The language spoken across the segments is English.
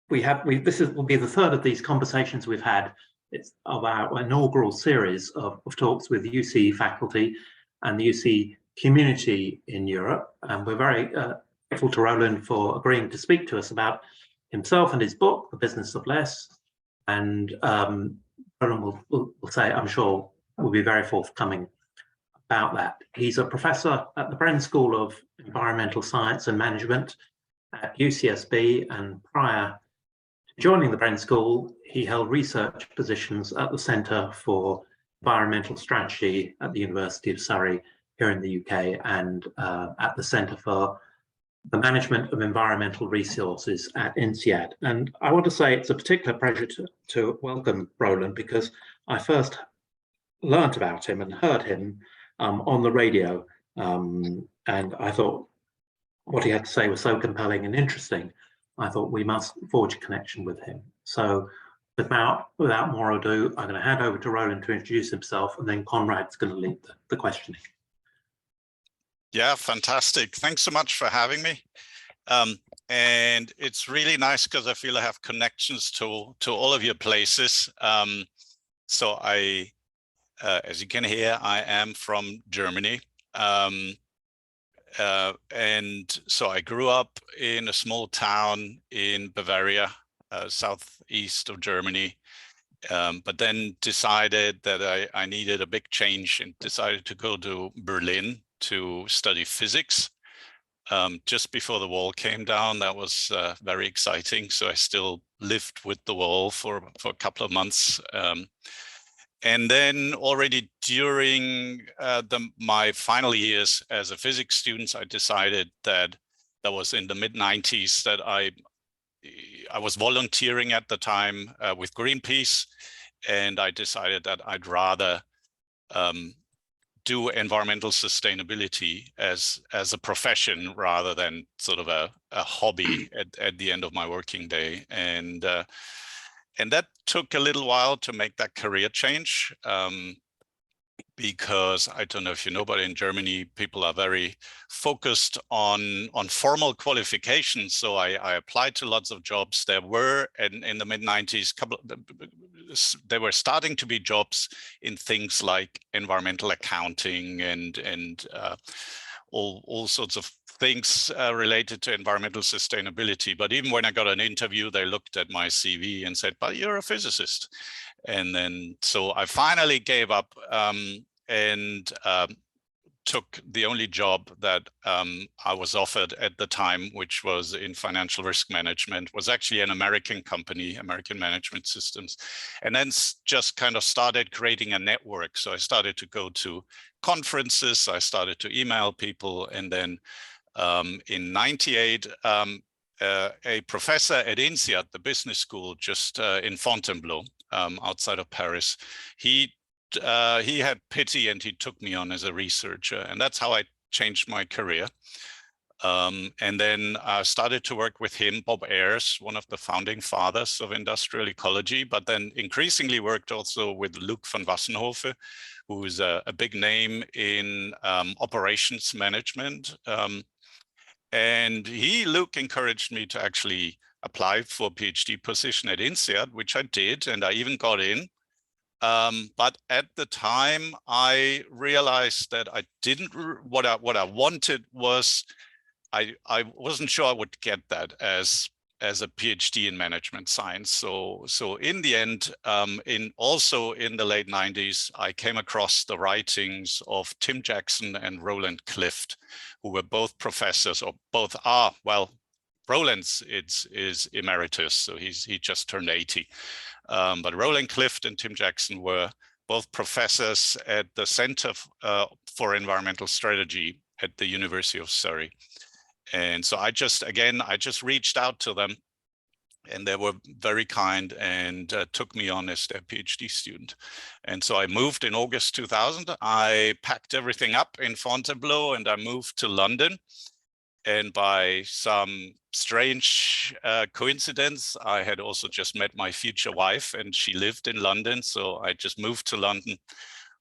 this will be the third of these conversations we've had. It's of our inaugural series of talks with UC faculty and the UC community in Europe. And we're very grateful to Roland for agreeing to speak to us about himself and his book, The Business of Less. And Roland will say, I'm sure, will be very forthcoming about that. He's a professor at the Bren School of Environmental Science and Management at UCSB, and prior to joining the Bren School, he held research positions at the Centre for Environmental Strategy at the University of Surrey here in the UK, and at the Centre for the Management of Environmental Resources at INSEAD. And I want to say it's a particular pleasure to welcome Roland, because I first learnt about him and heard him on the radio, and I thought what he had to say was so compelling and interesting. I thought we must forge a connection with him. So without more ado, I'm going to hand over to Roland to introduce himself, and then Conrad's going to lead the questioning. Yeah, fantastic. Thanks so much for having me. And it's really nice because I feel I have connections to all of your places. So I, as you can hear, I am from Germany. And so I grew up in a small town in Bavaria, southeast of Germany, but then decided that I needed a big change and decided to go to Berlin to study physics. Just before the wall came down, that was very exciting. So I still lived with the wall for a couple of months. And then already during my final years as a physics student, I decided that was in the mid-90s that I was volunteering at the time with Greenpeace, and I decided that I'd rather do environmental sustainability as a profession rather than sort of a hobby at the end of my working day. And that took a little while to make that career change, because I don't know if you know, but in Germany, people are very focused on formal qualifications. So I applied to lots of jobs. There were, in the mid-90s, there were starting to be jobs in things like environmental accounting and all sorts of things related to environmental sustainability. But even when I got an interview, they looked at my CV and said, but you're a physicist. And then, so I finally gave up and took the only job that I was offered at the time, which was in financial risk management, was actually an American company, American Management Systems, and then just kind of started creating a network. So I started to go to conferences, I started to email people, and then in '98, a professor at INSEAD, the business school just in Fontainebleau, outside of Paris, he had pity and he took me on as a researcher, and that's how I changed my career. And then I started to work with him, Bob Ayers, one of the founding fathers of industrial ecology, but then increasingly worked also with Luc van Wassenhoven, who is a big name in operations management. And Luc encouraged me to actually apply for a PhD position at INSEAD, which I did, and I even got in. But at the time, I realized that I didn't. What I wanted was, I wasn't sure I would get that as a PhD in management science. So in the end, also in the late '90s, I came across the writings of Tim Jackson and Roland Clift, who were both professors, or both are, well, Roland's is emeritus, so he just turned 80. But Roland Clift and Tim Jackson were both professors at the Center for Environmental Strategy at the University of Surrey. And so I just reached out to them, and they were very kind and took me on as their PhD student. And so I moved in August 2000. I packed everything up in Fontainebleau and I moved to London. And by some strange coincidence, I had also just met my future wife, and she lived in London. So I just moved to London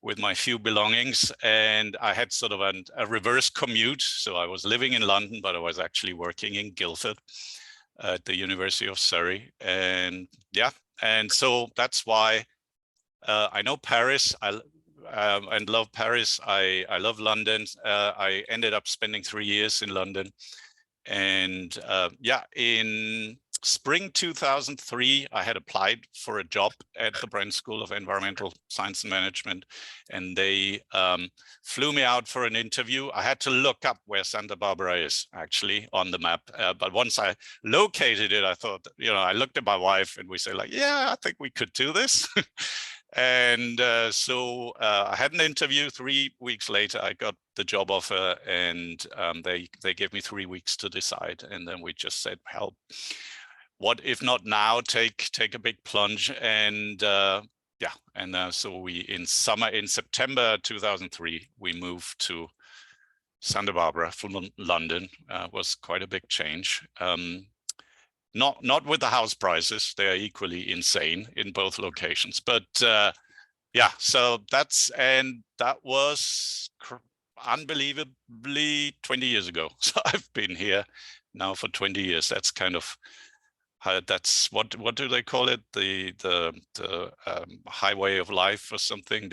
with my few belongings, and I had sort of a reverse commute. So I was living in London, but I was actually working in Guildford. at the University of Surrey. And yeah, and so that's why I know Paris. And love Paris. I love London. I ended up spending 3 years in London. And yeah, in spring 2003, I had applied for a job at the Bren School of Environmental Science and Management, and they flew me out for an interview. I had to look up where Santa Barbara is actually on the map, but once I located it, I thought, you know, I looked at my wife and we said like, yeah, I think we could do this. And so I had an interview. 3 weeks later, I got the job offer, and they gave me 3 weeks to decide. And then we just said, "Help! What if not now? Take a big plunge." And yeah, and so we in September 2003, we moved to Santa Barbara from London. Was quite a big change. Not with the house prices; they are equally insane in both locations. But yeah, so that was unbelievably 20 years ago. So I've been here now for 20 years. That's kind of that's what do they call it? The highway of life or something.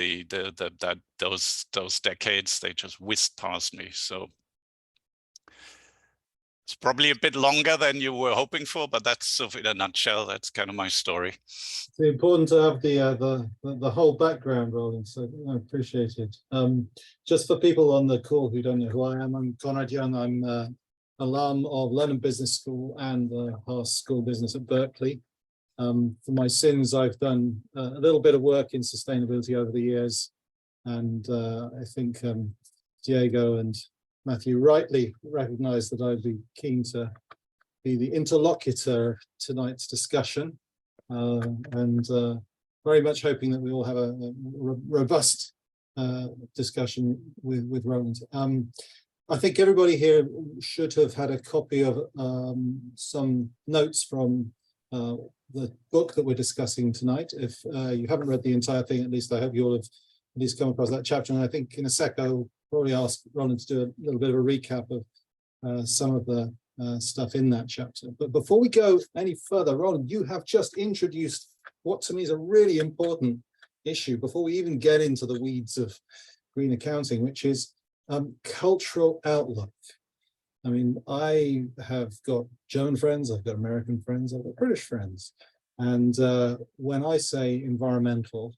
Those decades, they just whisked past me. So it's probably a bit longer than you were hoping for, but that's sort of in a nutshell. That's kind of my story. It's important to have the whole background, Roland. So I appreciate it. Just for people on the call who don't know who I am, I'm Conrad Young. I'm alum of London Business School and the Haas School of Business at Berkeley. For my sins, I've done a little bit of work in sustainability over the years, and I think Diego and Matthew rightly recognized that I'd be keen to be the interlocutor of tonight's discussion, and very much hoping that we all have a robust discussion with Roland. I think everybody here should have had a copy of some notes from the book that we're discussing tonight. If you haven't read the entire thing, at least I hope you all have at least come across that chapter. And I think in a sec, I'll probably ask Roland to do a little bit of a recap of some of the stuff in that chapter. But before we go any further, Roland, you have just introduced what to me is a really important issue before we even get into the weeds of green accounting, which is cultural outlook. I mean, I have got German friends, I've got American friends, I've got British friends. And when I say environmental,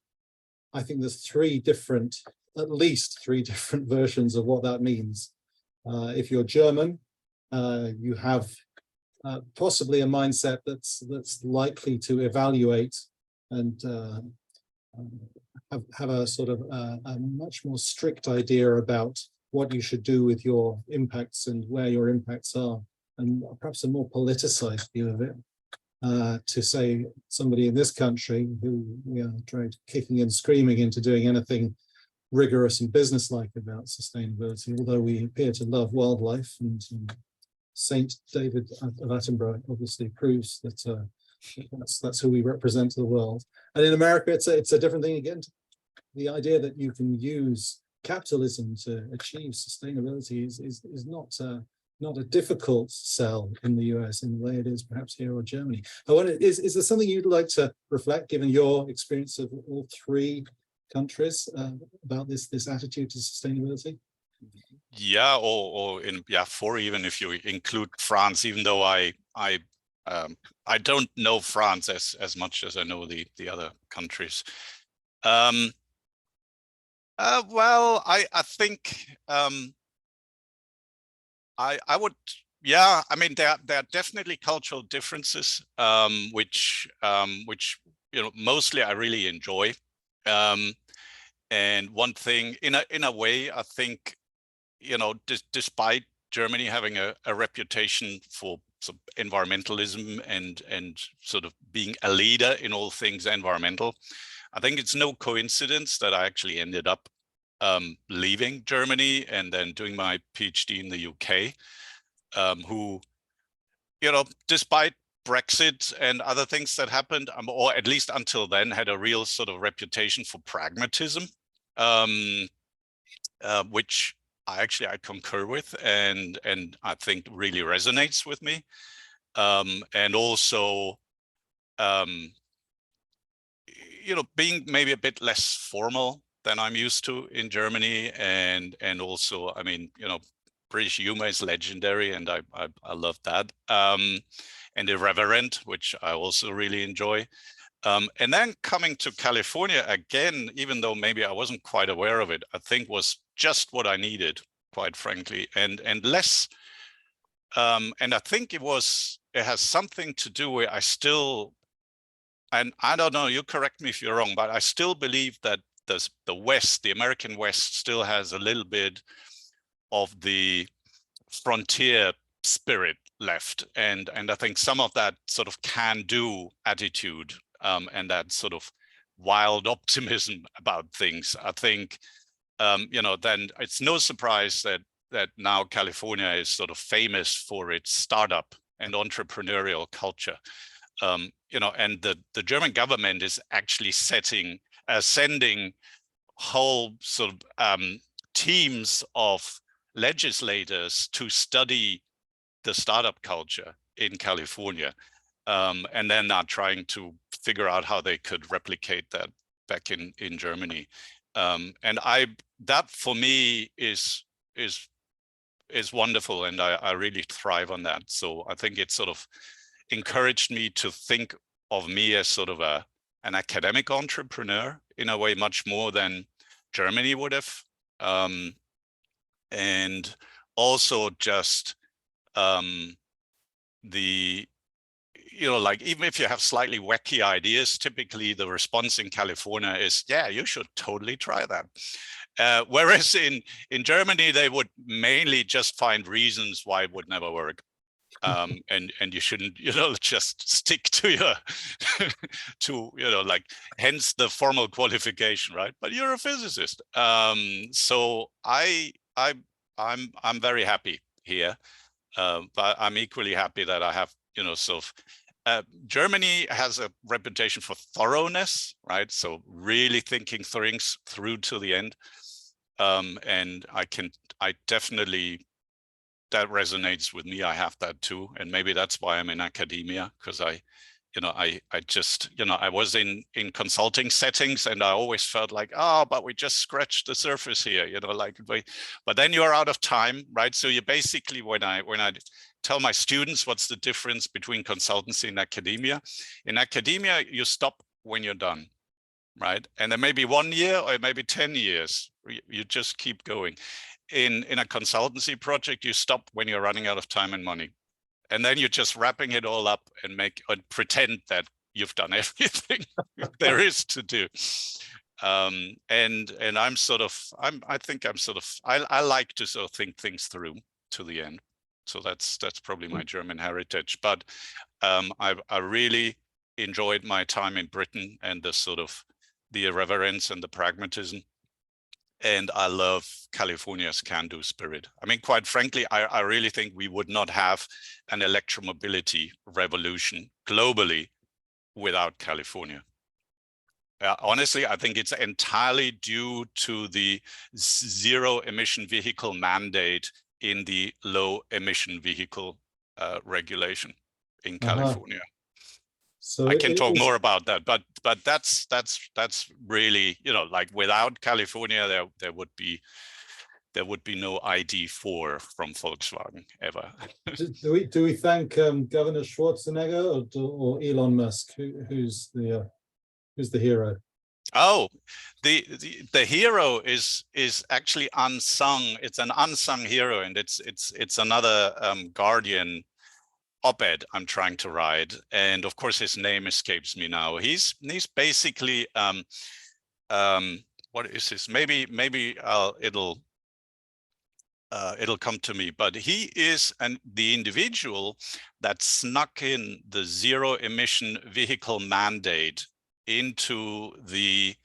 I think there's at least three different versions of what that means. If you're German, you have possibly a mindset that's likely to evaluate and have a sort of a much more strict idea about what you should do with your impacts and where your impacts are, and perhaps a more politicized view of it. To say somebody in this country who we are tried kicking and screaming into doing anything rigorous and businesslike about sustainability, although we appear to love wildlife, and Saint David of Attenborough obviously proves that that's who we represent to the world. And in America, it's a different thing again. The idea that you can use capitalism to achieve sustainability is not a difficult sell in the US in the way it is perhaps here or Germany. Is there something you'd like to reflect, given your experience of all three countries, about this attitude to sustainability? Yeah, or four, even if you include France, even though I don't know France as much as I know the other countries. Well, I think I would, yeah. I mean, there are definitely cultural differences, which mostly I really enjoy. And one thing, in a way, I think, despite Germany having a reputation for sort of environmentalism and sort of being a leader in all things environmental, I think it's no coincidence that I actually ended up leaving Germany and then doing my PhD in the UK, who, despite Brexit and other things that happened, or at least until then, had a real sort of reputation for pragmatism, which I concur with, and I think really resonates with me. and also, being maybe a bit less formal than I'm used to in Germany, and also, I mean, British humor is legendary, and I love that, and irreverent, which I also really enjoy. And then coming to California again, even though maybe I wasn't quite aware of it, I think was just what I needed, quite frankly, and less. And I think it has something to do with I still, and I don't know, you correct me if you're wrong, but I still believe that the West, the American West, still has a little bit of the frontier spirit left, and I think some of that sort of can-do attitude, and that sort of wild optimism about things. I think, then it's no surprise that now California is sort of famous for its startup and entrepreneurial culture. And the German government is actually sending whole sort of teams of legislators to study the startup culture in California, and then are trying to figure out how they could replicate that back in Germany. And that for me is wonderful, and I really thrive on that. So I think it sort of encouraged me to think of me as sort of an academic entrepreneur in a way, much more than Germany would have. And also just like, even if you have slightly wacky ideas, typically the response in California is, yeah, you should totally try that. Whereas in Germany, they would mainly just find reasons why it would never work. And you shouldn't, just stick to your, like, hence the formal qualification, right? But you're a physicist. So I'm very happy here, but I'm equally happy that I have, sort of, Germany has a reputation for thoroughness, right? So really thinking things through to the end. And I definitely, that resonates with me. I have that too. And maybe that's why I'm in academia, because I just, I was in consulting settings, and I always felt like, but we just scratched the surface here, but then you're out of time, right? So you basically, when I tell my students what's the difference between consultancy and academia, in academia, you stop when you're done, right? And there may be 1 year or maybe 10 years, you just keep going. In a consultancy project, you stop when you're running out of time and money. And then you're just wrapping it all up and pretend that you've done everything there is to do. And I like to sort of think things through to the end. So that's probably my German heritage. But I really enjoyed my time in Britain, and the sort of the irreverence and the pragmatism. And I love California's can-do spirit. I mean, quite frankly, I really think we would not have an electromobility revolution globally without California. Honestly, I think it's entirely due to the zero emission vehicle mandate in the low emission vehicle regulation in California. So I can talk more about that, but that's really, like, without California, there would be no ID.4 from Volkswagen ever. do we thank Governor Schwarzenegger or Elon Musk? Who's the hero? Oh, the hero is actually unsung. It's an unsung hero, and it's another Guardian op-ed I'm trying to write, and of course his name escapes me now. He's basically what is his? Maybe it'll come to me. But he is the individual that snuck in the zero emission vehicle mandate into the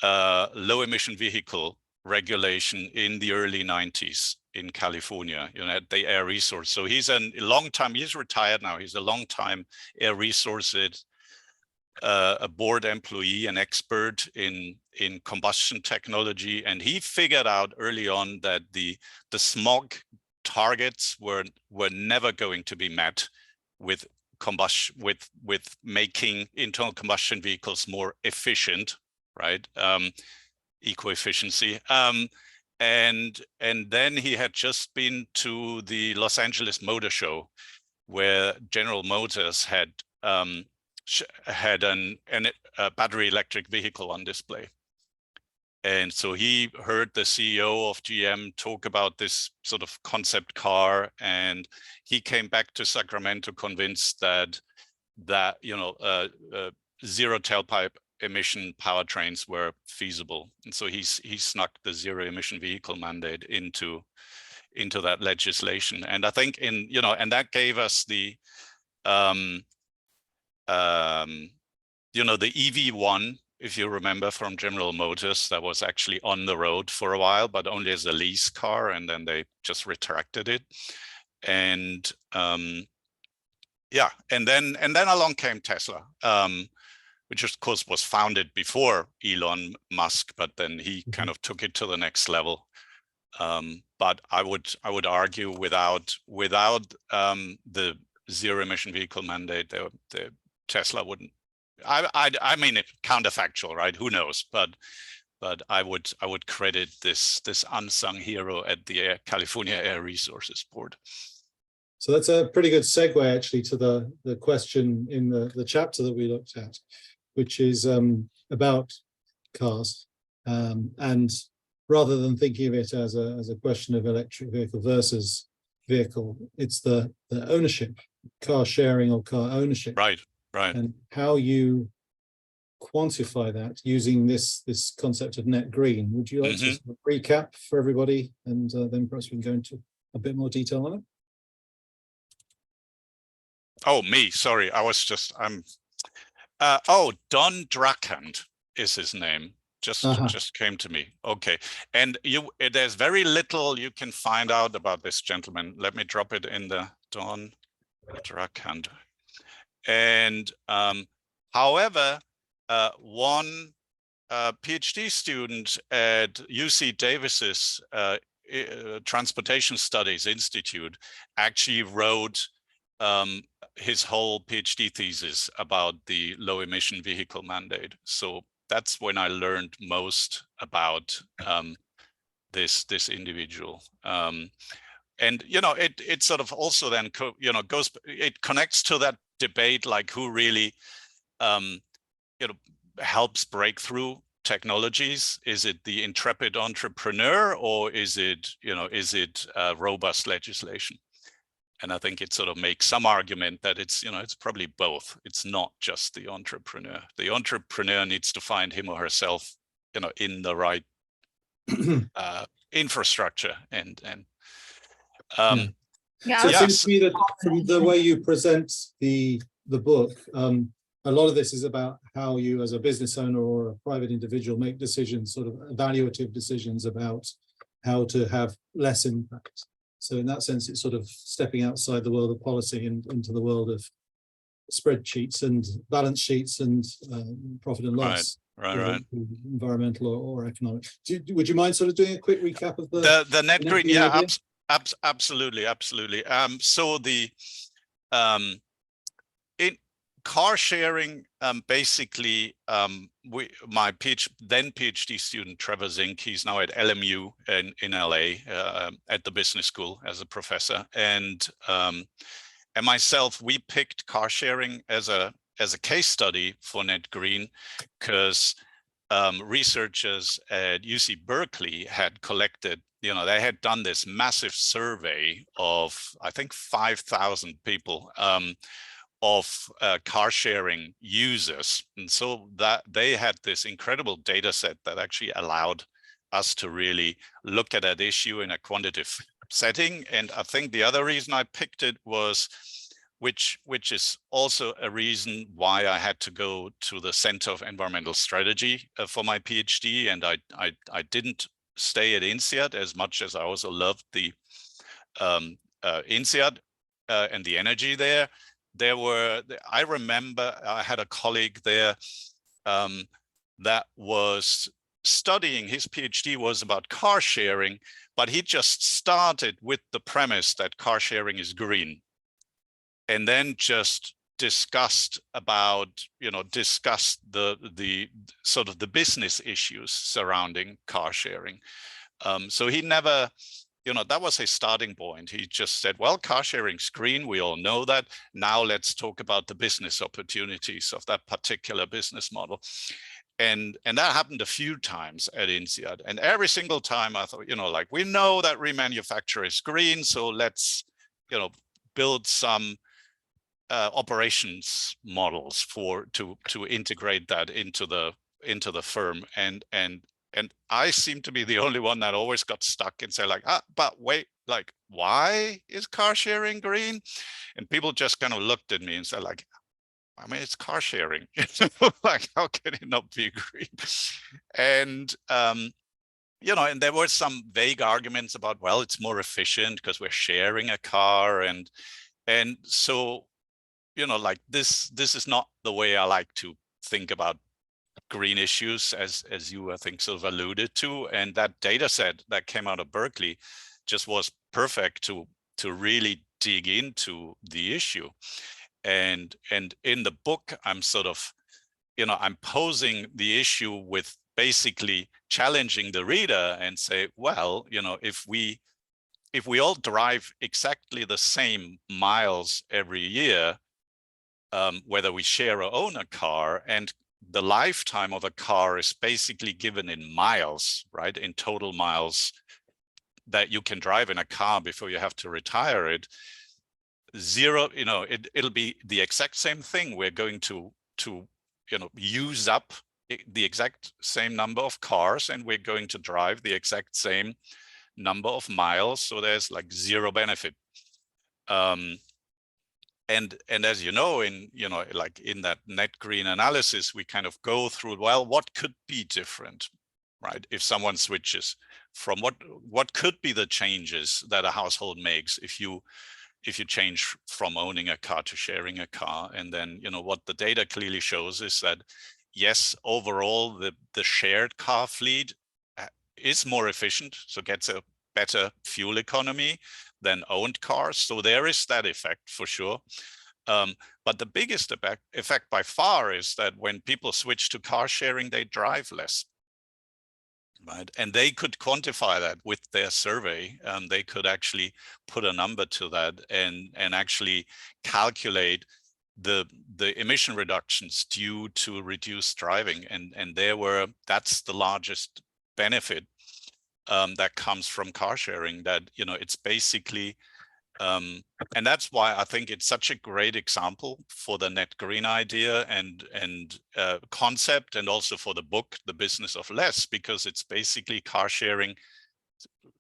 low emission vehicle regulation in the early 90s in California, at the Air Resource. So he's he's retired now. He's a long time Air Resources a board employee, an expert in combustion technology. And he figured out early on that the smog targets were never going to be met combustion, with making internal combustion vehicles more efficient, right? Eco-efficiency. And then he had just been to the Los Angeles Motor Show, where General Motors had a battery electric vehicle on display. And so he heard the CEO of GM talk about this sort of concept car, and he came back to Sacramento convinced that zero tailpipe emission powertrains were feasible. And so he snuck the zero emission vehicle mandate into that legislation. And I think and that gave us the the EV1, if you remember, from General Motors, that was actually on the road for a while, but only as a lease car, and then they just retracted it. And and then along came Tesla, which of course was founded before Elon Musk, but then he kind of took it to the next level. But I would argue without the zero emission vehicle mandate, the Tesla wouldn't. I mean, it counterfactual, right? Who knows? But I would credit this unsung hero at the California Air Resources Board. So that's a pretty good segue actually to the question in the chapter that we looked at, which is about cars, and rather than thinking of it as a question of electric vehicle versus vehicle, it's the ownership, car sharing or car ownership, right, and how you quantify that using this concept of net green. Would you like to sort of recap for everybody, and then perhaps we can go into a bit more detail on it? Oh, me, sorry, Don Drachand is his name. Just came to me. Okay, and there's very little you can find out about this gentleman. Let me drop it in the Don Drachand. And however, one PhD student at UC Davis's Transportation Studies Institute actually wrote his whole PhD thesis about the low emission vehicle mandate. So that's when I learned most about this individual. And it sort of also then it connects to that debate, like who really helps break through technologies. Is it the intrepid entrepreneur, or is it robust legislation? And I think it sort of makes some argument that it's probably both. It's not just the entrepreneur. The entrepreneur needs to find him or herself, in the right infrastructure and So it seems to me that from the way you present the book, a lot of this is about how you, as a business owner or a private individual, make decisions, sort of evaluative decisions about how to have less impact. So in that sense, it's sort of stepping outside the world of policy and into the world of spreadsheets and balance sheets and profit and loss. Right. Environmental or economic. Would you mind sort of doing a quick recap of the net green? Yeah, absolutely. So the in car sharing, basically, my PhD student Trevor Zink, he's now at LMU in LA at the business school as a professor, and myself, we picked car sharing as a case study for Net Green because researchers at UC Berkeley had collected, they had done this massive survey of, I think, 5,000 people of car sharing users. And so that they had this incredible data set that actually allowed us to really look at that issue in a quantitative setting. And I think the other reason I picked it was, which is also a reason why I had to go to the Center of Environmental Strategy for my PhD. And I didn't stay at INSEAD as much as I also loved the INSEAD and the energy there. I remember I had a colleague there that was studying, his PhD was about car sharing, but he just started with the premise that car sharing is green. and then just discussed the sort of the business issues surrounding car sharing. So he never, that was his starting point. He just said, well, car sharing's green, we all know that. Now let's talk about the business opportunities of that particular business model. And that happened a few times at INSEAD. And every single time I thought, like, we know that remanufacture is green, so let's, build some operations models to integrate that into the firm. And I seem to be the only one that always got stuck and say, like, but wait, like, why is car sharing green? And people just kind of looked at me and said, like, I mean, it's car sharing. Like, how can it not be green? And and there were some vague arguments about, well, it's more efficient because we're sharing a car, and so like this is not the way I like to think about green issues, as you, I think, sort of alluded to. And that data set that came out of Berkeley just was perfect to really dig into the issue. And in the book, I'm sort of, I'm posing the issue with basically challenging the reader and say, well, if we all drive exactly the same miles every year, whether we share or own a car, and the lifetime of a car is basically given in miles, right? In total miles that you can drive in a car before you have to retire it. Zero, it'll be the exact same thing. We're going to use up the exact same number of cars, and we're going to drive the exact same number of miles. So there's like zero benefit. And as you know, like in that net green analysis, we kind of go through, well, what could be different, right? If someone switches from what could be the changes that a household makes if you change from owning a car to sharing a car. And then, what the data clearly shows is that, yes, overall, the shared car fleet is more efficient, so gets a better fuel economy than owned cars. So there is that effect for sure. But the biggest effect by far is that when people switch to car sharing, they drive less. Right, and they could quantify that with their survey. They could actually put a number to that and actually calculate the emission reductions due to reduced driving. And that's the largest benefit that comes from car sharing. That it's basically. And that's why I think it's such a great example for the net green idea and concept, and also for the book, The Business of Less, because it's basically car sharing,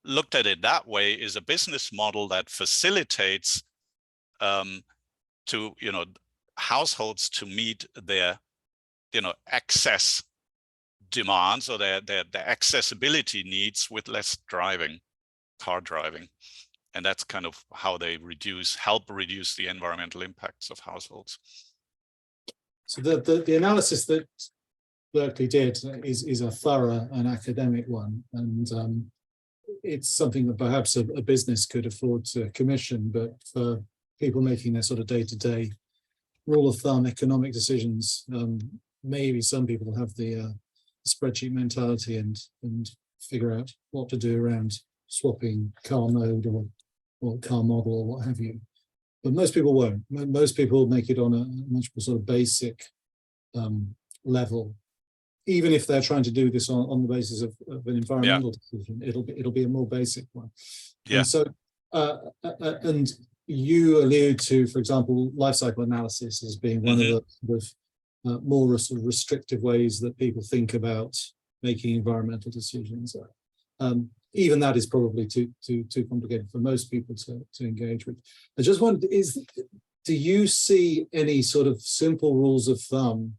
looked at it that way, is a business model that facilitates to households to meet their access demands, or their accessibility needs with less car driving. And that's kind of how they help reduce the environmental impacts of households. So the analysis that Berkeley did is a thorough and academic one, and it's something that perhaps a business could afford to commission, but for people making their sort of day-to-day rule of thumb economic decisions, maybe some people have the spreadsheet mentality and figure out what to do around swapping car mode or car model or what have you. But most people won't. Most people make it on a much more sort of basic level. Even if they're trying to do this on the basis of an environmental decision, it'll be a more basic one. Yeah. And so, and you allude to, for example, life cycle analysis as being one of the more sort of restrictive ways that people think about making environmental decisions. Even that is probably too complicated for most people to engage with. I just wondered, do you see any sort of simple rules of thumb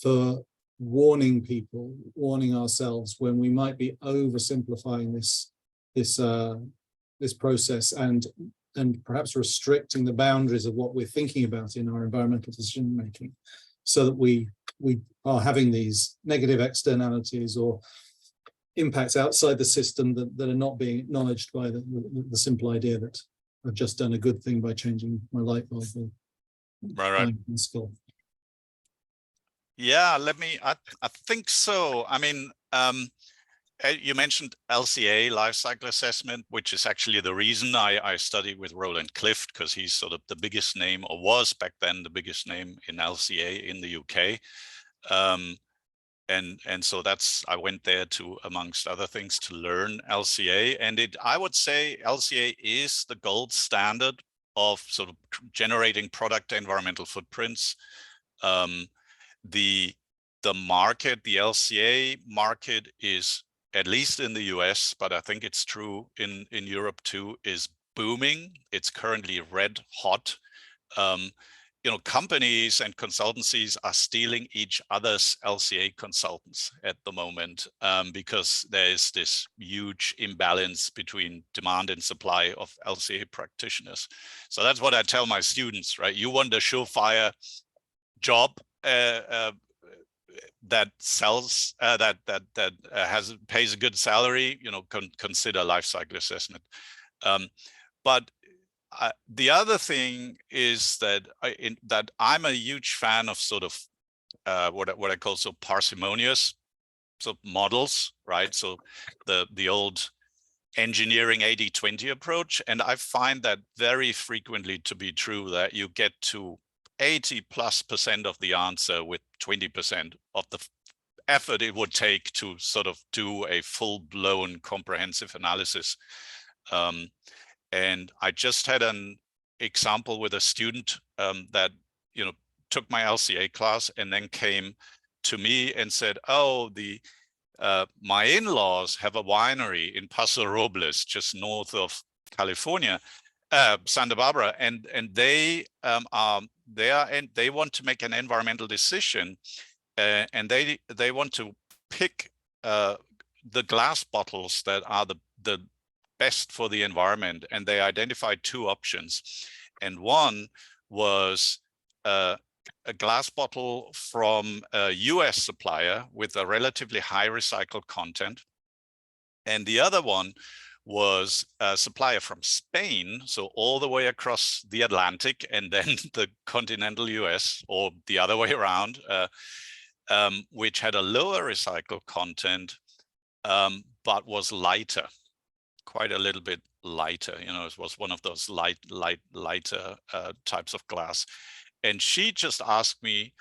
for warning people, warning ourselves when we might be oversimplifying this process and perhaps restricting the boundaries of what we're thinking about in our environmental decision making, so that we are having these negative externalities or impacts outside the system that are not being acknowledged by the simple idea that I've just done a good thing by changing my light bulb Right. in school? Yeah, I think so. I mean, you mentioned LCA, life cycle assessment, which is actually the reason I studied with Roland Clift, because he's sort of the biggest name, or was back then the biggest name in LCA in the UK. And so I went there to, amongst other things, to learn LCA. And I would say LCA is the gold standard of sort of generating product environmental footprints. The market, the LCA market, is, at least in the US, but I think it's true in Europe too, is booming. It's currently red hot. Companies and consultancies are stealing each other's LCA consultants at the moment, because there is this huge imbalance between demand and supply of LCA practitioners. So that's what I tell my students, right? You want a surefire job that sells, that pays a good salary, consider life cycle assessment. But the other thing is that I'm a huge fan of sort of what I call so parsimonious models, right? So the old engineering 80-20 approach, and I find that very frequently to be true, that you get to 80+% of the answer with 20% of the effort it would take to sort of do a full-blown comprehensive analysis. And I just had an example with a student that took my LCA class and then came to me and said, "Oh, my in-laws have a winery in Paso Robles, just north of California, Santa Barbara, and they they want to make an environmental decision, and they want to pick the glass bottles that are the best for the environment, and they identified two options, and one was a glass bottle from a US supplier with a relatively high recycled content, and the other one was a supplier from Spain, so all the way across the Atlantic and then the continental US, or the other way around, which had a lower recycled content, but was lighter, quite a little bit lighter. It was one of those lighter types of glass. And she just asked me,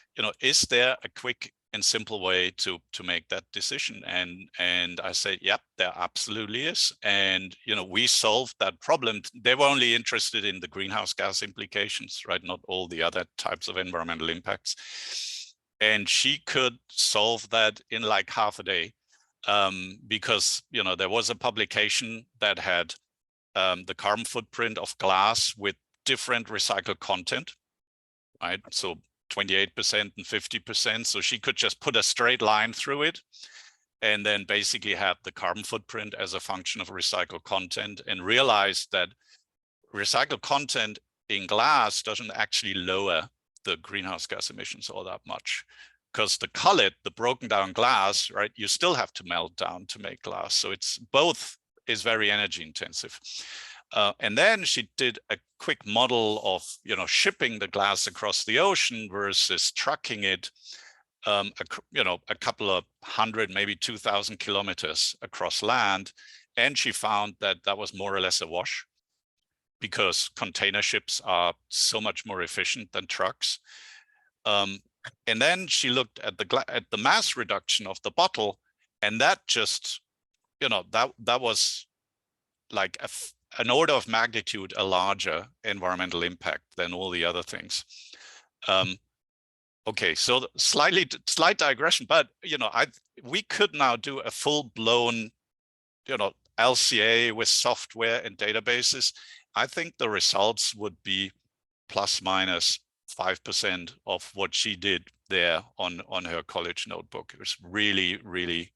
is there a quick and simple way to make that decision? And I said, yep, there absolutely is. And we solved that problem. They were only interested in the greenhouse gas implications, right? Not all the other types of environmental impacts. And she could solve that in like half a day, because there was a publication that had the carbon footprint of glass with different recycled content, right? So 28% and 50%. So she could just put a straight line through it and then basically have the carbon footprint as a function of recycled content, and realize that recycled content in glass doesn't actually lower the greenhouse gas emissions all that much, because the cullet, the broken down glass, right, you still have to melt down to make glass. So it's both is very energy intensive. And then she did a quick model of, shipping the glass across the ocean versus trucking it, a couple of hundred, maybe 2,000 kilometers across land. And she found that that was more or less a wash, because container ships are so much more efficient than trucks. And then she looked at the mass reduction of the bottle, and that just, that was like an order of magnitude a larger environmental impact than all the other things. Okay, so slight digression, but we could now do a full-blown, LCA with software and databases. I think the results would be plus minus 5% of what she did there on her college notebook. It was really, really,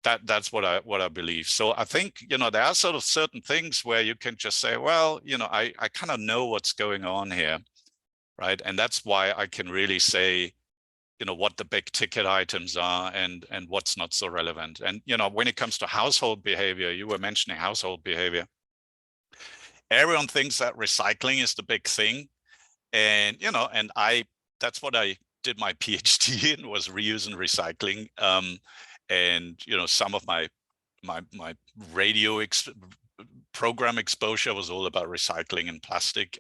that's what I believe. So I think, there are sort of certain things where you can just say, well, I kind of know what's going on here, right? And that's why I can really say, what the big ticket items are and what's not so relevant. And, when it comes to household behavior, you were mentioning household behavior. Everyone thinks that recycling is the big thing. And, you know, and that's what I did my PhD in, was reuse and recycling. And, you know, some of my radio program exposure was all about recycling and plastic.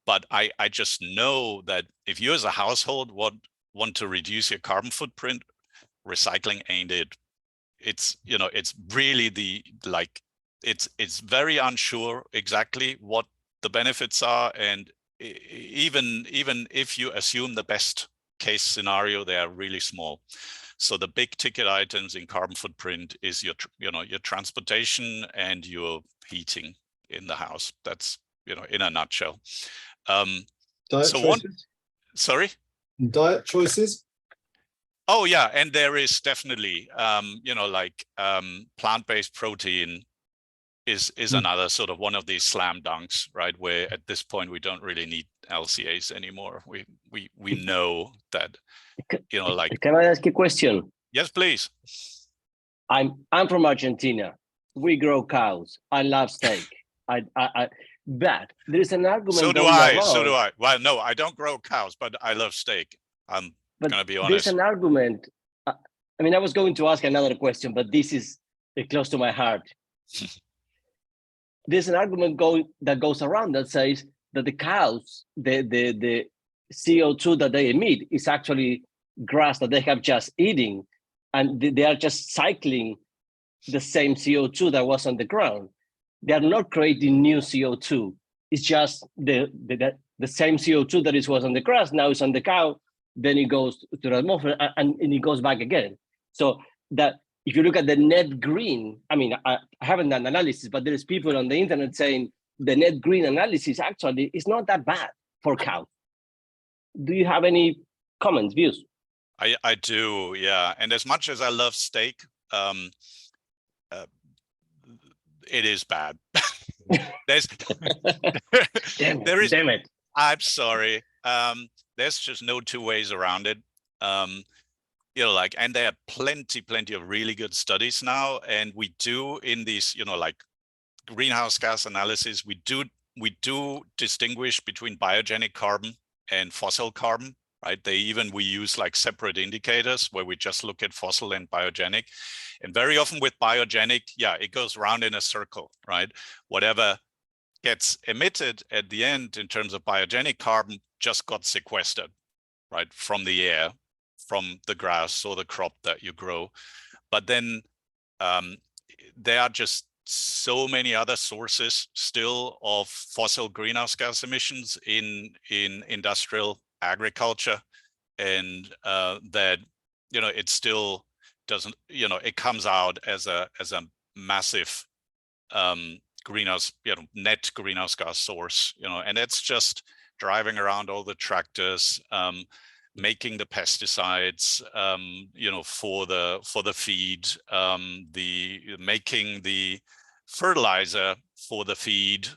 But I just know that if you as a household want to reduce your carbon footprint, recycling ain't it. It's, you know, it's really it's very unsure exactly what the benefits are. And even if you assume the best case scenario, they are really small. So the big ticket items in carbon footprint is your transportation and your heating in the house. That's, you know, in a nutshell. Diet choices? Sorry? Diet choices? Oh yeah, and there is definitely, you know, like plant-based protein is another sort of one of these slam dunks, right? Where at this point we don't really need LCAs anymore. We know that, you know, like. Can I ask you a question? Yes, please. I'm from Argentina. We grow cows. I love steak. But there is an argument. So do I. Well, no, I don't grow cows, but I love steak. I'm gonna be honest. There's an argument. I mean, I was going to ask another question, but this is close to my heart. There's an argument that goes around that says that the cows, the CO2 that they emit is actually grass that they have just eaten, and they are just cycling the same CO2 that was on the ground. They are not creating new CO2. It's just the same CO2 that was on the grass now is on the cow, then it goes to the atmosphere and it goes back again. So that if you look at the net green, I mean, I haven't done analysis, but there's people on the internet saying the net green analysis actually is not that bad for cows. Do you have any comments, views? I do, yeah. And as much as I love steak, it is bad. Damn it. I'm sorry. There's just no two ways around it. You know, like, and there are plenty of really good studies now. And we do in these, you know, like greenhouse gas analysis, we do distinguish between biogenic carbon and fossil carbon, right? We use like separate indicators where we just look at fossil and biogenic. And very often with biogenic, yeah, it goes round in a circle, right? Whatever gets emitted at the end in terms of biogenic carbon just got sequestered, right? From the air, from the grass or the crop that you grow. But then there are just so many other sources still of fossil greenhouse gas emissions in industrial agriculture, and that, you know, it still doesn't, you know, it comes out as a massive greenhouse, you know, net greenhouse gas source, you know, and it's just driving around all the tractors, making the pesticides, you know, for the feed, making the fertilizer for the feed,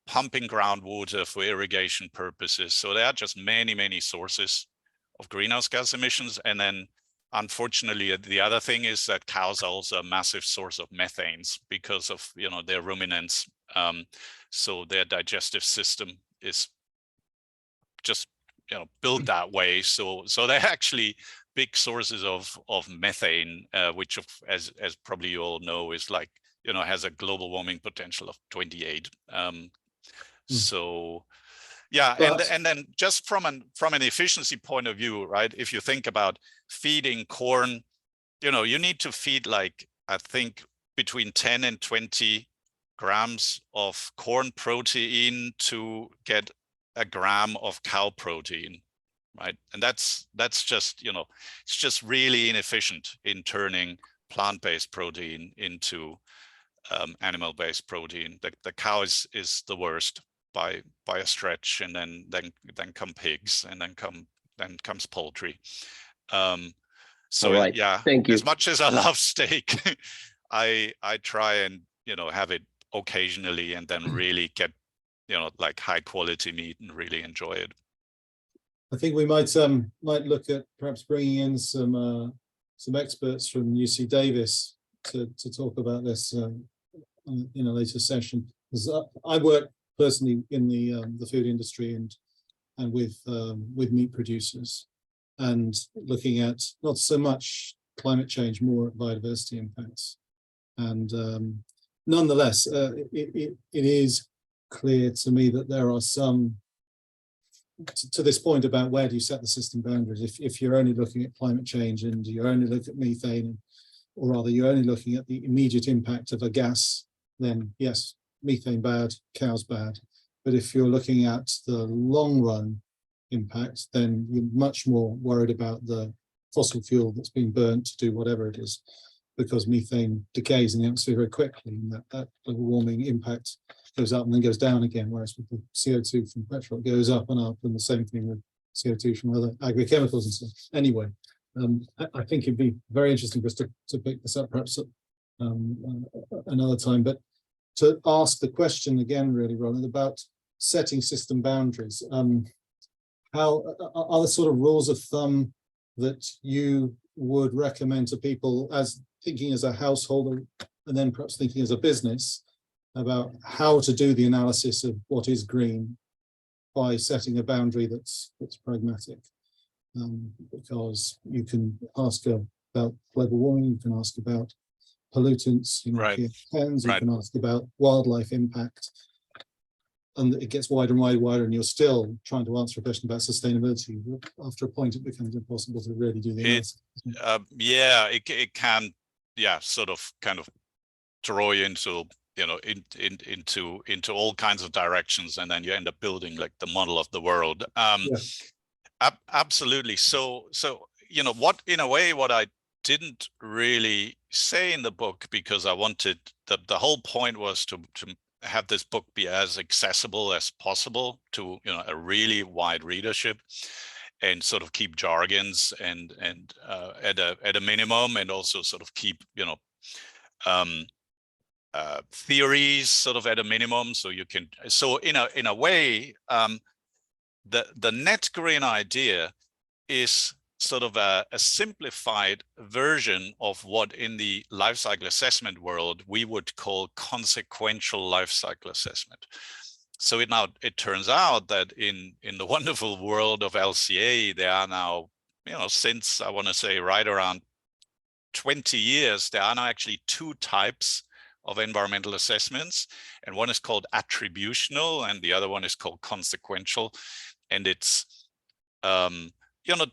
pumping groundwater for irrigation purposes. So there are just many sources of greenhouse gas emissions. And then unfortunately, the other thing is that cows are also a massive source of methanes because of, you know, their ruminants. So their digestive system is just, you know, built that way. So they're actually big sources of methane, which as probably you all know is like, you know, has a global warming potential of 28. So yeah, and then just from an efficiency point of view, right? If you think about feeding corn, you know, you need to feed like, I think between 10 and 20 grams of corn protein to get a gram of cow protein, right? And that's just, you know, it's just really inefficient in turning plant-based protein into animal-based protein. The cow is the worst by a stretch, and then come pigs, and then comes poultry. So right. Yeah, thank you. As much as I love steak, I try and, you know, have it occasionally, and then really get, you know, like high quality meat and really enjoy it. I think we might look at perhaps bringing in some experts from UC Davis to talk about this in a later session. I work personally in the food industry and with meat producers, and looking at not so much climate change, more biodiversity impacts. And nonetheless, it is clear to me that there are some, to this point about where do you set the system boundaries. If you're only looking at climate change and you're only looking at methane, or rather you're only looking at the immediate impact of a gas, then yes, methane bad, cows bad. But if you're looking at the long run impact, then you're much more worried about the fossil fuel that's being burnt to do whatever it is, because methane decays in the atmosphere very quickly, and that global warming impact goes up and then goes down again, whereas with the CO2 from petrol, it goes up, and the same thing with CO2 from other agrochemicals and stuff. Anyway, I think it'd be very interesting for us to pick this up perhaps another time, but to ask the question again, really, Roland, about setting system boundaries. How are the sort of rules of thumb that you would recommend to people, as thinking as a householder and then perhaps thinking as a business, about how to do the analysis of what is green by setting a boundary that's pragmatic? Because you can ask about global warming, you can ask about pollutants, Right. PM10s, you Right. can ask about wildlife impact, and it gets wider and wider, and you're still trying to answer a question about sustainability. After a point, it becomes impossible to really do the analysis. Yeah, it can, sort of kind of throw you into, into all kinds of directions, and then you end up building like the model of the world. Absolutely. So what, in a way, what I didn't really say in the book, because I wanted the whole point was to have this book be as accessible as possible to a really wide readership, and sort of keep jargons and at a minimum, and also sort of keep theories sort of at a minimum, so you can, so in a way, the net green idea is sort of a simplified version of what in the life cycle assessment world we would call consequential life cycle assessment. So it turns out that in the wonderful world of LCA, there are now, since I want to say right around 20 years, there are now actually two types of environmental assessments, and one is called attributional and the other one is called consequential. And it's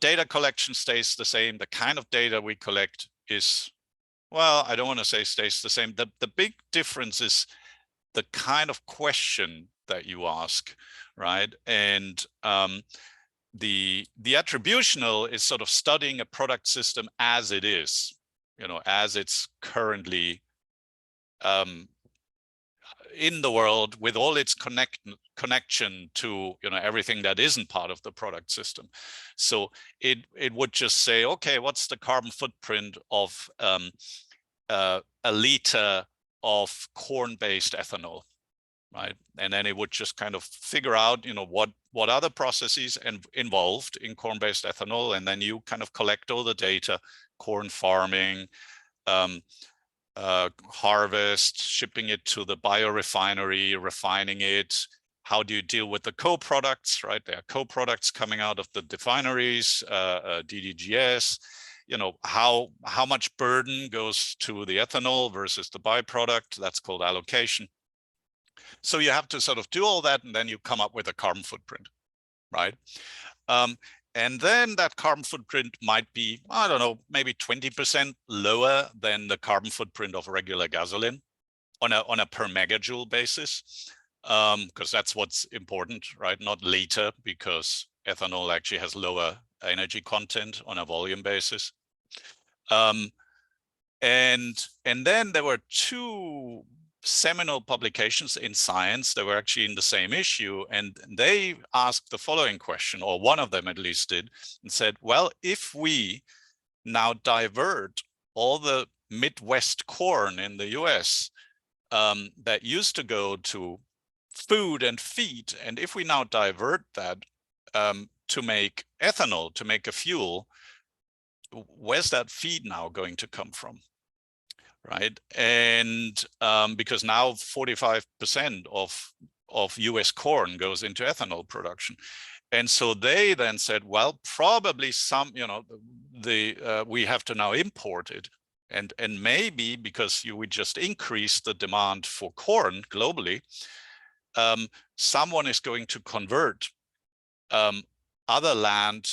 data collection stays the same. The kind of data we collect is, well, I don't want to say stays the same. The big difference is the kind of question that you ask, right? And the attributional is sort of studying a product system as it is, as it's currently in the world, with all its connection to everything that isn't part of the product system. So it would just say, okay, what's the carbon footprint of a liter of corn-based ethanol, right? And then it would just kind of figure out what other processes involved in corn-based ethanol, and then you kind of collect all the data: corn farming, harvest, shipping it to the biorefinery, refining it. How do you deal with the co-products, right? There are co-products coming out of the refineries, DDGS. How much burden goes to the ethanol versus the byproduct? That's called allocation. So you have to sort of do all that, and then you come up with a carbon footprint, right? And then that carbon footprint might be, I don't know, maybe 20% lower than the carbon footprint of regular gasoline on a per megajoule basis, because that's what's important, right? Not liter, because ethanol actually has lower energy content on a volume basis. And then there were two seminal publications in Science that were actually in the same issue, and they asked the following question, or one of them at least did, and said, well, if we now divert all the Midwest corn in the US that used to go to food and feed, and if we now divert that to make ethanol, to make a fuel, where's that feed now going to come from? Right, and because now 45% of of US corn goes into ethanol production. And so they then said, well, probably some, you know, we have to now import it. And maybe because we just increased the demand for corn globally, someone is going to convert other land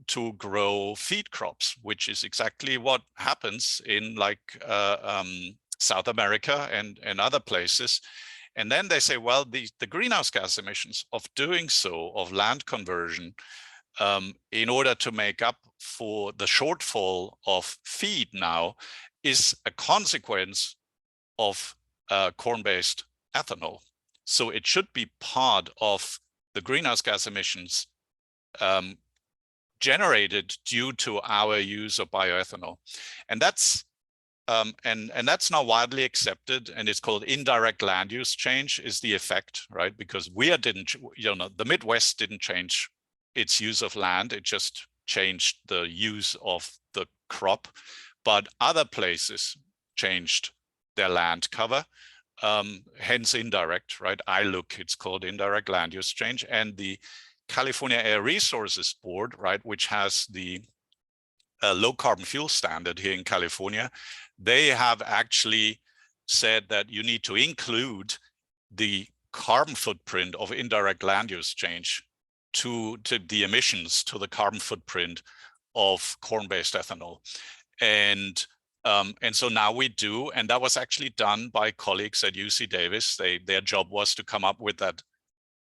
to grow feed crops, which is exactly what happens in like South America and other places. And then they say, well, the greenhouse gas emissions of doing so, of land conversion, in order to make up for the shortfall of feed now, is a consequence of corn-based ethanol. So it should be part of the greenhouse gas emissions generated due to our use of bioethanol. And that's that's now widely accepted, and it's called indirect land use change is the effect, right? Because the Midwest didn't change its use of land, it just changed the use of the crop, but other places changed their land cover, hence indirect, right? It's called indirect land use change. And the California Air Resources Board, right, which has the low carbon fuel standard here in California, they have actually said that you need to include the carbon footprint of indirect land use change to the emissions, to the carbon footprint of corn-based ethanol. And so now we do, and that was actually done by colleagues at UC Davis. Their job was to come up with that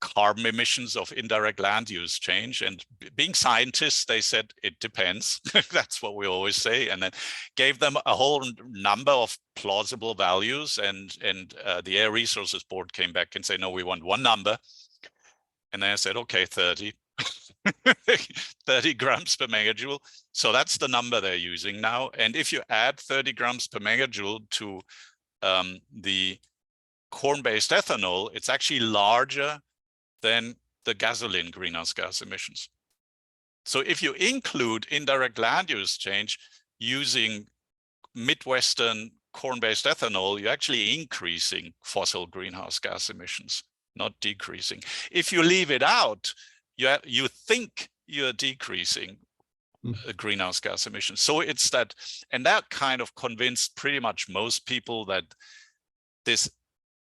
carbon emissions of indirect land use change. And being scientists, they said, it depends. That's what we always say. And then gave them a whole number of plausible values. And the Air Resources Board came back and said, no, we want one number. And then I said, okay, 30. 30 grams per megajoule. So that's the number they're using now. And if you add 30 grams per megajoule to the corn-based ethanol, it's actually larger than the gasoline greenhouse gas emissions. So if you include indirect land use change using Midwestern corn-based ethanol, you're actually increasing fossil greenhouse gas emissions, not decreasing. If you leave it out, you think you're decreasing greenhouse gas emissions. So it's that, and that kind of convinced pretty much most people that this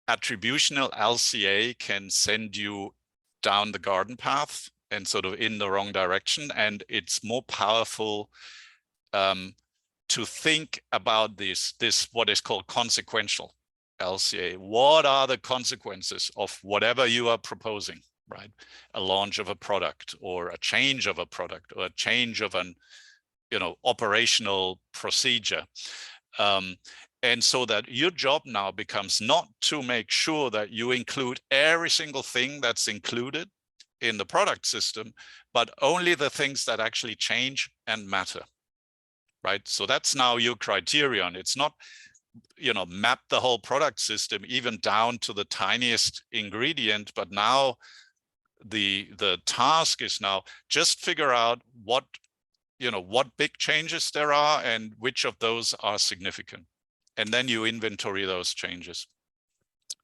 attributional LCA can send you down the garden path and sort of in the wrong direction. And it's more powerful to think about this what is called consequential LCA. What are the consequences of whatever you are proposing, right? A launch of a product, or a change of a product, or a change of an operational procedure. And so that your job now becomes not to make sure that you include every single thing that's included in the product system, but only the things that actually change and matter, right? So that's now your criterion. It's not, map the whole product system even down to the tiniest ingredient, but now the task is now just figure out what big changes there are and which of those are significant. And then you inventory those changes.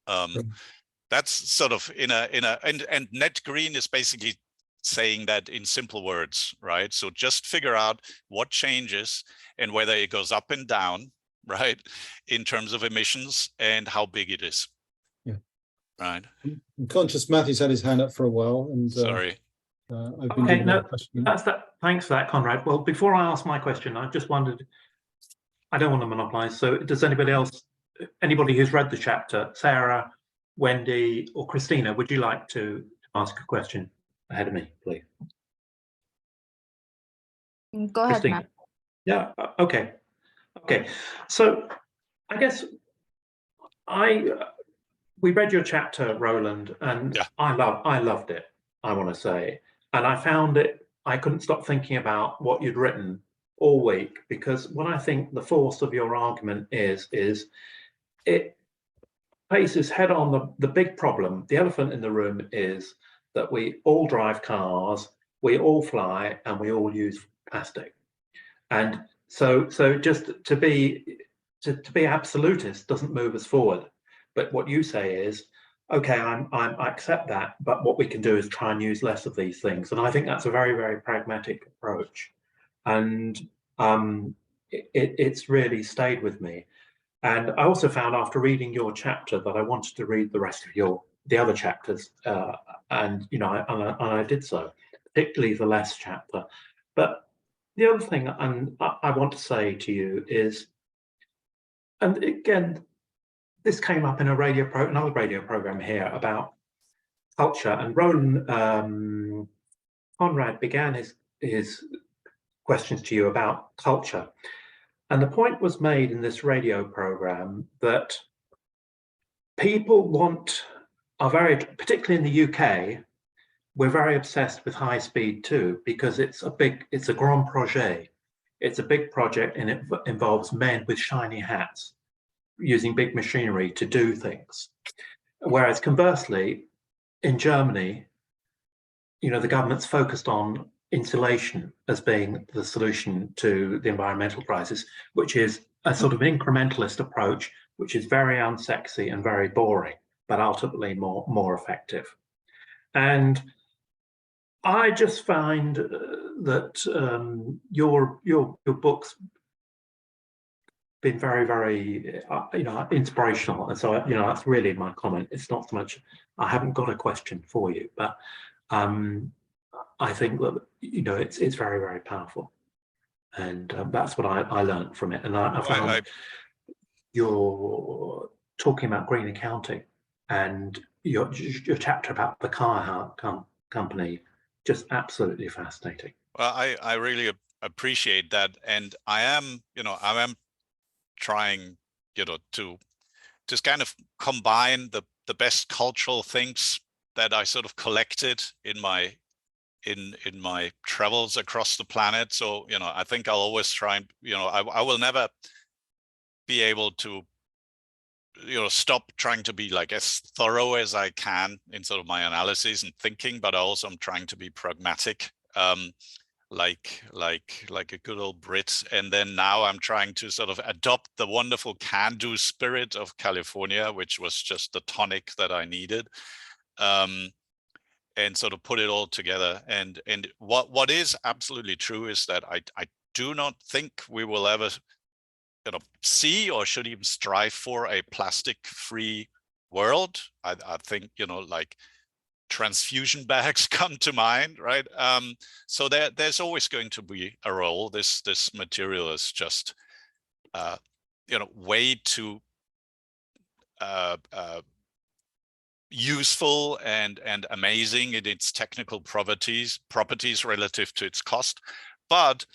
That's sort of and net green is basically saying that in simple words, right? So just figure out what changes and whether it goes up and down, right, in terms of emissions and how big it is. Yeah. Right. I'm conscious Matthew's had his hand up for a while, and sorry. I've been okay, no, that's that. Thanks for that, Conrad. Well, before I ask my question, I just wondered, I don't want to monopolize. So does anybody who's read the chapter, Sarah, Wendy, or Christina, would you like to ask a question ahead of me, please? Go ahead, Christina. Matt. Yeah, okay. Okay, so I guess we read your chapter, Roland, and yeah. I loved it, I want to say. And I found it, I couldn't stop thinking about what you'd written all week, because what I think the force of your argument is it faces head on the big problem. The elephant in the room is that we all drive cars, we all fly, and we all use plastic. And so just to be absolutist doesn't move us forward. But what you say is okay, I accept that, but what we can do is try and use less of these things. And I think that's a very, very pragmatic approach. And it's really stayed with me. And I also found after reading your chapter that I wanted to read the rest of the other chapters, and I did so, particularly the less chapter. But the other thing, and I want to say to you is, and again, this came up in another radio program here about culture, and Roland Conrad began his questions to you about culture. And the point was made in this radio program that people particularly in the UK, we're very obsessed with high speed too, because it's a grand projet. It's a big project and it involves men with shiny hats using big machinery to do things. Whereas conversely, in Germany, the government's focused on insulation as being the solution to the environmental crisis, which is a sort of incrementalist approach, which is very unsexy and very boring, but ultimately more effective. And I just find that your book's been very, very inspirational, and so that's really my comment. It's not so much I haven't got a question for you, but I think that it's very, very powerful, and that's what I learned from it. And I found you're talking about green accounting and your chapter about the car company just absolutely fascinating. Well, I really appreciate that, and I am trying to just kind of combine the best cultural things that I sort of collected in my travels across the planet. So I think I'll always try and I will never be able to stop trying to be like as thorough as I can in sort of my analysis and thinking, but also I'm trying to be pragmatic, like a good old Brit. And then now I'm trying to sort of adopt the wonderful can-do spirit of California, which was just the tonic that I needed, and sort of put it all together. And what is absolutely true is that I do not think we will ever see or should even strive for a plastic-free world. I think like transfusion bags come to mind, right? So there's always going to be a role. This material is just way too useful and amazing in its technical properties relative to its cost, but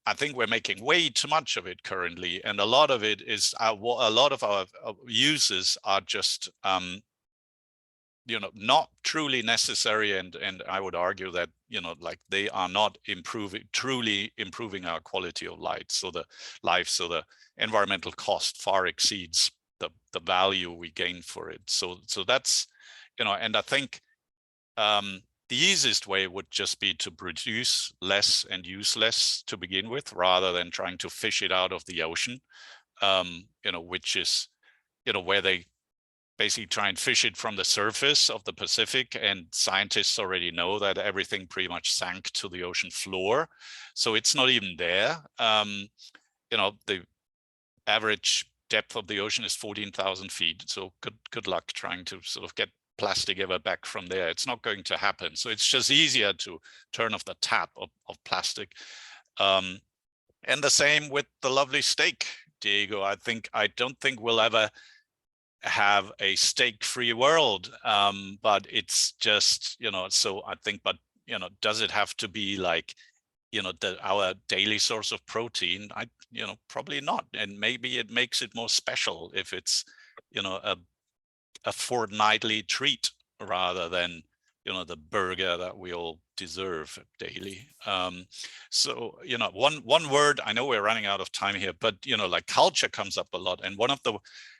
I think we're making way too much of it currently, and a lot of it is a lot of our uses are just not truly necessary, and I would argue that like they are not truly improving our quality of life. So the environmental cost far exceeds the value we gain for it. So that's and I think the easiest way would just be to produce less and use less to begin with, rather than trying to fish it out of the ocean, which is, where they basically try and fish it from the surface of the Pacific. And scientists already know that everything pretty much sank to the ocean floor. So it's not even there. The average depth of the ocean is 14,000 feet. So good luck trying to sort of get plastic ever back from there. It's not going to happen. So it's just easier to turn off the tap of plastic. And the same with the lovely steak, Diego. I don't think we'll ever have a steak-free world, but it's just so I think, but does it have to be like our daily source of protein? Probably not. And maybe it makes it more special if it's a fortnightly treat rather than the burger that we all deserve daily. So one word, I know we're running out of time here, but like culture comes up a lot, and one of the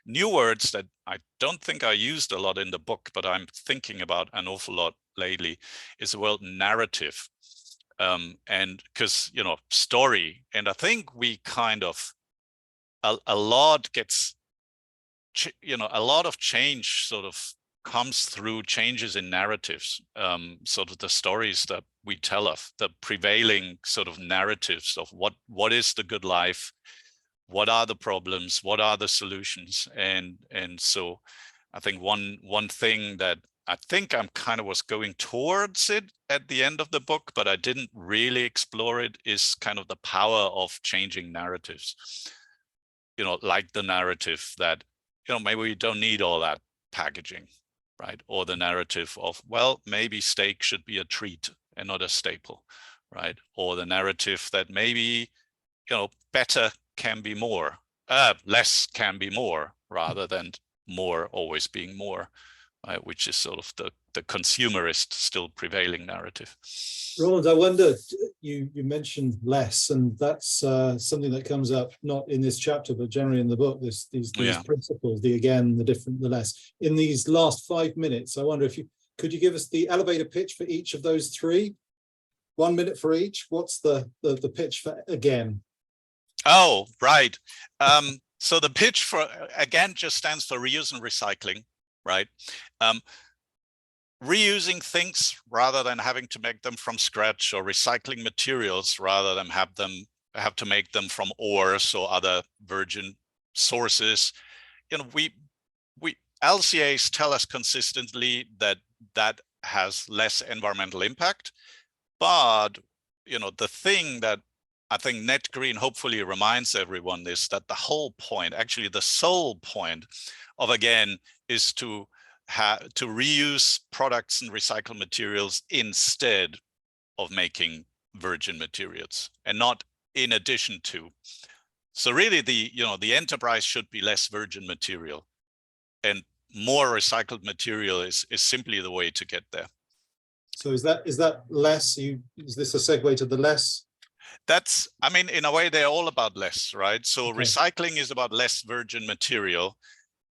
new words that I don't think I used a lot in the book, but I'm thinking about an awful lot lately, is the word narrative. And because story, and I think we kind of a lot gets a lot of change sort of comes through changes in narratives, sort of the stories that we tell of, the prevailing sort of narratives of what is the good life, what are the problems, what are the solutions, and so I think one thing that I think I'm kind of was going towards it at the end of the book, but I didn't really explore it, is kind of the power of changing narratives. You know, like the narrative that, you know, maybe we don't need all that packaging, right? Or the narrative of, well, maybe steak should be a treat and not a staple, right? Or the narrative that maybe, you know, better can be more, less can be more, rather than more always being more, right? Which is sort of the consumerist still prevailing narrative. Roland, I wonder, you mentioned less, and that's something that comes up not in this chapter, but generally in the book, these principles, the again, the different, the less. In these last 5 minutes, I wonder if could you give us the elevator pitch for each of those three? 1 minute for each. What's the pitch for again? Oh, right. So the pitch for again just stands for reuse and recycling, right? Reusing things rather than having to make them from scratch, or recycling materials rather than have to make them from ores or other virgin sources. You know, we LCAs tell us consistently that has less environmental impact, but you know, the thing that I think Net Green hopefully reminds everyone is that the whole point, actually the sole point of again, is to reuse products and recycled materials instead of making virgin materials, and not in addition to. So really the enterprise should be less virgin material, and more recycled material is simply the way to get there. So is that less? Is this a segue to the less? That's, I mean, in a way, they're all about less, right? So okay. Recycling is about less virgin material.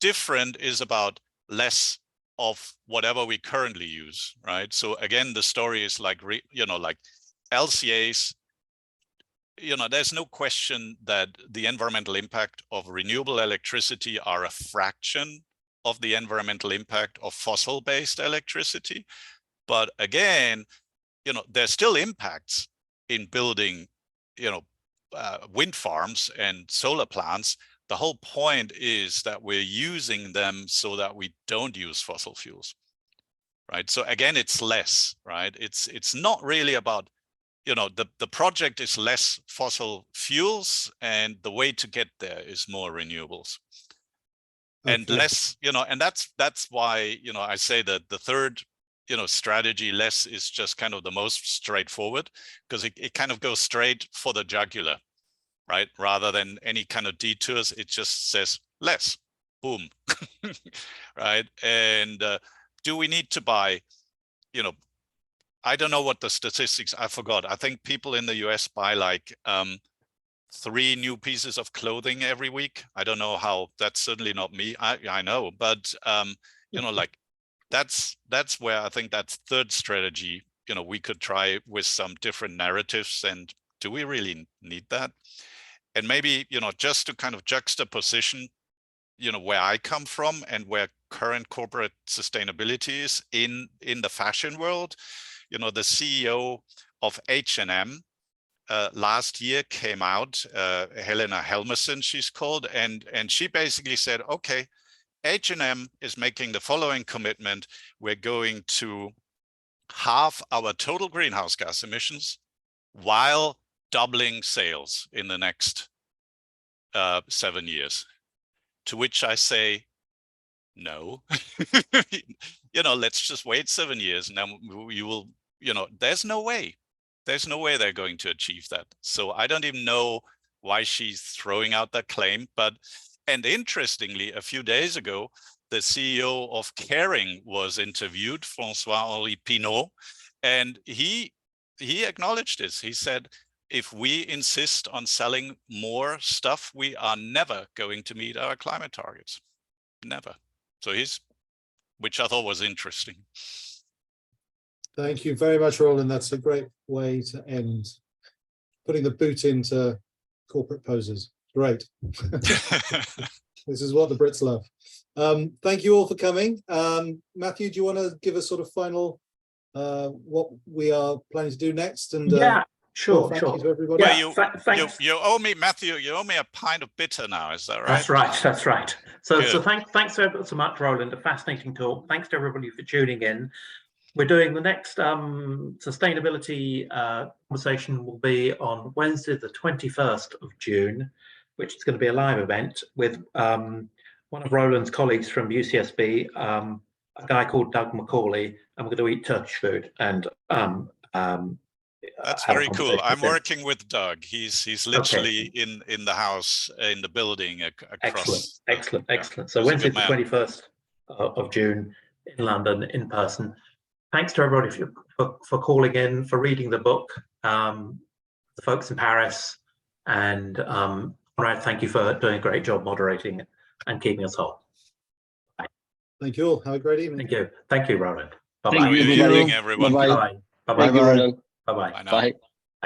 Different is about less of whatever we currently use, right? So again, the story is like, like LCAs, there's no question that the environmental impact of renewable electricity are a fraction of the environmental impact of fossil-based electricity. But again, there's still impacts in building, wind farms and solar plants. The whole point is that we're using them so that we don't use fossil fuels, right? So again, it's less, right? It's not really about, the project is less fossil fuels, and the way to get there is more renewables. Okay. And less, and that's why, I say that the third, strategy, less, is just kind of the most straightforward, because it kind of goes straight for the jugular, right? Rather than any kind of detours, it just says less, boom, right? And do we need to buy, I don't know what the statistics, I forgot. I think people in the US buy like 3 new pieces of clothing every week. I don't know how, that's certainly not me. I know, but like that's where I think that third strategy, we could try with some different narratives. And do we really need that? And maybe, just to kind of juxtaposition, where I come from and where current corporate sustainability is in the fashion world. The CEO of H&M last year came out, Helena Helmerson, she's called, and she basically said, okay, H&M is making the following commitment: we're going to halve our total greenhouse gas emissions while doubling sales in the next 7 years. To which I say, no, let's just wait 7 years, and then you will, there's no way they're going to achieve that. So I don't even know why she's throwing out that claim. And interestingly, a few days ago, the CEO of Kering was interviewed, François-Henri Pinault, and he acknowledged this. He said, if we insist on selling more stuff, we are never going to meet our climate targets. Never. So which I thought was interesting. Thank you very much, Roland. That's a great way to end. Putting the boot into corporate poses. Great. This is what the Brits love. Thank you all for coming. Matthew, do you want to give a sort of final what we are planning to do next? And yeah, sure, thank sure. you to everybody. Yeah, Well, thanks. you owe me, Matthew. You owe me a pint of bitter now. Is that right? That's right. That's right. So Good. thanks so much, Roland. A fascinating talk. Thanks to everybody for tuning in. We're doing the next sustainability conversation will be on Wednesday, the 21st of June, which is going to be a live event with one of Roland's colleagues from UCSB, a guy called Doug McCauley, and we're going to eat Turkish food and That's have a very cool. conversation I'm with him. working with Doug. He's literally in the house, in the building across. Excellent. So he's a Wednesday, good the man. 21st of June in London, in person. Thanks to everybody for calling in, for reading the book, the folks in Paris, and Conrad, thank you for doing a great job moderating it and keeping us whole. Thank you all. Have a great evening. Thank you, Roland. Bye Thank bye. you, Good everybody. evening, everyone. Bye-bye. Bye bye. Thank you, Roland. Bye bye. Bye now. Bye.